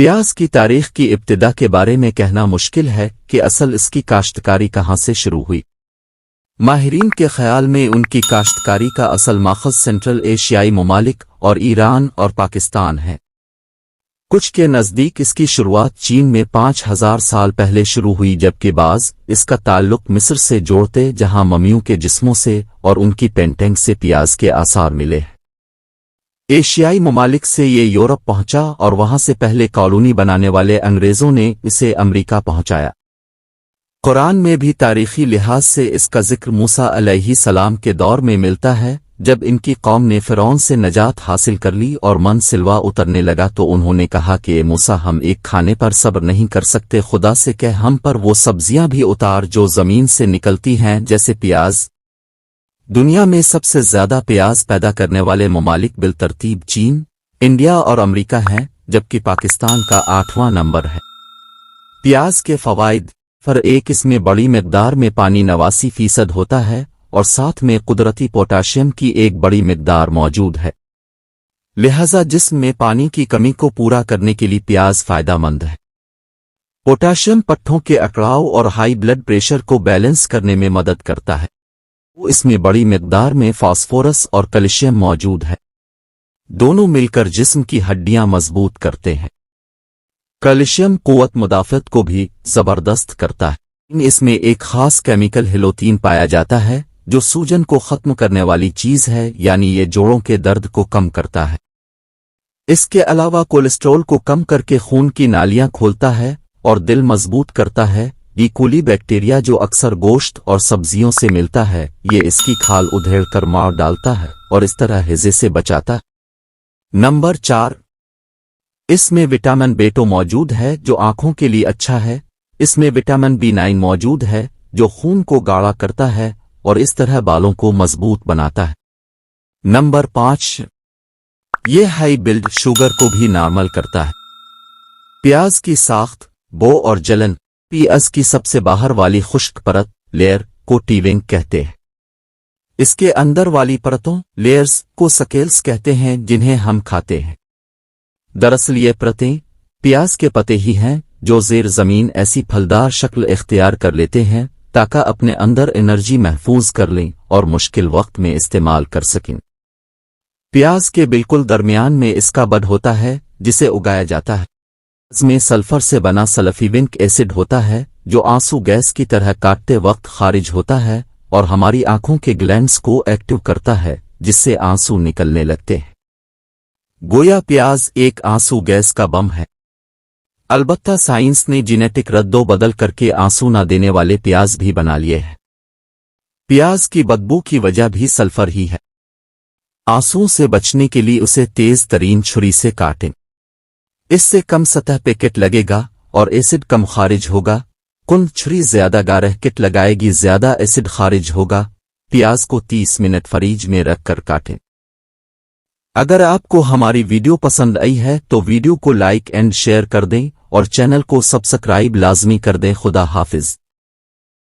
پیاز کی تاریخ کی ابتدا کے بارے میں کہنا مشکل ہے کہ اصل اس کی کاشتکاری کہاں سے شروع ہوئی۔ ماہرین کے خیال میں ان کی کاشتکاری کا اصل ماخذ سینٹرل ایشیائی ممالک اور ایران اور پاکستان ہے۔ کچھ کے نزدیک اس کی شروعات چین میں 5000 سال پہلے شروع ہوئی، جبکہ بعض اس کا تعلق مصر سے جوڑتے جہاں ممیوں کے جسموں سے اور ان کی پینٹنگ سے پیاز کے آثار ملے ہیں۔ ایشیائی ممالک سے یہ یورپ پہنچا اور وہاں سے پہلے کالونی بنانے والے انگریزوں نے اسے امریکہ پہنچایا۔ قرآن میں بھی تاریخی لحاظ سے اس کا ذکر موسیٰ علیہ السلام کے دور میں ملتا ہے، جب ان کی قوم نے فرعون سے نجات حاصل کر لی اور من سلوا اترنے لگا تو انہوں نے کہا کہ اے موسیٰ، ہم ایک کھانے پر صبر نہیں کر سکتے، خدا سے کہ ہم پر وہ سبزیاں بھی اتار جو زمین سے نکلتی ہیں جیسے پیاز۔ دنیا میں سب سے زیادہ پیاز پیدا کرنے والے ممالک بالترتیب چین، انڈیا اور امریکہ ہیں، جبکہ پاکستان کا 8واں نمبر ہے۔ پیاز کے فوائد: ایک، اس میں بڑی مقدار میں پانی 89% ہوتا ہے اور ساتھ میں قدرتی پوٹاشیم کی ایک بڑی مقدار موجود ہے، لہذا جسم میں پانی کی کمی کو پورا کرنے کے لیے پیاز فائدہ مند ہے۔ پوٹاشیم پٹھوں کے اکڑاؤ اور ہائی بلڈ پریشر کو بیلنس کرنے میں مدد کرتا ہے۔ اس میں بڑی مقدار میں فاسفورس اور کیلشیم موجود ہے، دونوں مل کر جسم کی ہڈیاں مضبوط کرتے ہیں۔ کیلشیم قوت مدافعت کو بھی زبردست کرتا ہے۔ اس میں ایک خاص کیمیکل ہیلوتین پایا جاتا ہے جو سوجن کو ختم کرنے والی چیز ہے، یعنی یہ جوڑوں کے درد کو کم کرتا ہے۔ اس کے علاوہ کولیسٹرول کو کم کر کے خون کی نالیاں کھولتا ہے اور دل مضبوط کرتا ہے۔ ای کولی بیکٹیریا جو اکثر گوشت اور سبزیوں سے ملتا ہے، یہ اس کی کھال ادھیڑ کر مار ڈالتا ہے اور اس طرح ہیضے سے بچاتا ہے۔ نمبر 4، اس میں وٹامن B2 موجود ہے جو آنکھوں کے لیے اچھا ہے۔ اس میں وٹامن B9 موجود ہے جو خون کو گاڑھا کرتا ہے اور اس طرح بالوں کو مضبوط بناتا ہے۔ نمبر 5، یہ ہائی بلڈ شوگر کو بھی نارمل کرتا ہے۔ پیاز کی ساخت، بو اور جلن: پیاز کی سب سے باہر والی خشک پرت لیئر کو ٹیونگ کہتے ہیں۔ اس کے اندر والی پرتوں لیئرز کو سکیلز کہتے ہیں جنہیں ہم کھاتے ہیں۔ دراصل یہ پرتیں پیاز کے پتے ہی ہیں جو زیر زمین ایسی پھلدار شکل اختیار کر لیتے ہیں تاکہ اپنے اندر انرجی محفوظ کر لیں اور مشکل وقت میں استعمال کر سکیں۔ پیاز کے بالکل درمیان میں اس کا بڈ ہوتا ہے جسے اگایا جاتا ہے۔ اس میں سلفر سے بنا سلفیونک ایسڈ ہوتا ہے جو آنسو گیس کی طرح کاٹتے وقت خارج ہوتا ہے اور ہماری آنکھوں کے گلینڈز کو ایکٹیو کرتا ہے جس سے آنسو نکلنے لگتے ہیں۔ گویا پیاز ایک آنسو گیس کا بم ہے۔ البتہ سائنس نے جینیٹک رد و بدل کر کے آنسو نہ دینے والے پیاز بھی بنا لیے ہیں۔ پیاز کی بدبو کی وجہ بھی سلفر ہی ہے۔ آنسو سے بچنے کے لیے اسے تیز ترین چھری سے کاٹیں، اس سے کم سطح پہ کٹ لگے گا اور ایسڈ کم خارج ہوگا۔ چھری زیادہ گارہ کٹ لگائے گی، زیادہ ایسڈ خارج ہوگا۔ پیاز کو 30 منٹ فریج میں رکھ کر کاٹیں۔ اگر آپ کو ہماری ویڈیو پسند آئی ہے تو ویڈیو کو لائک اینڈ شیئر کر دیں اور چینل کو سبسکرائب لازمی کر دیں۔ خدا حافظ۔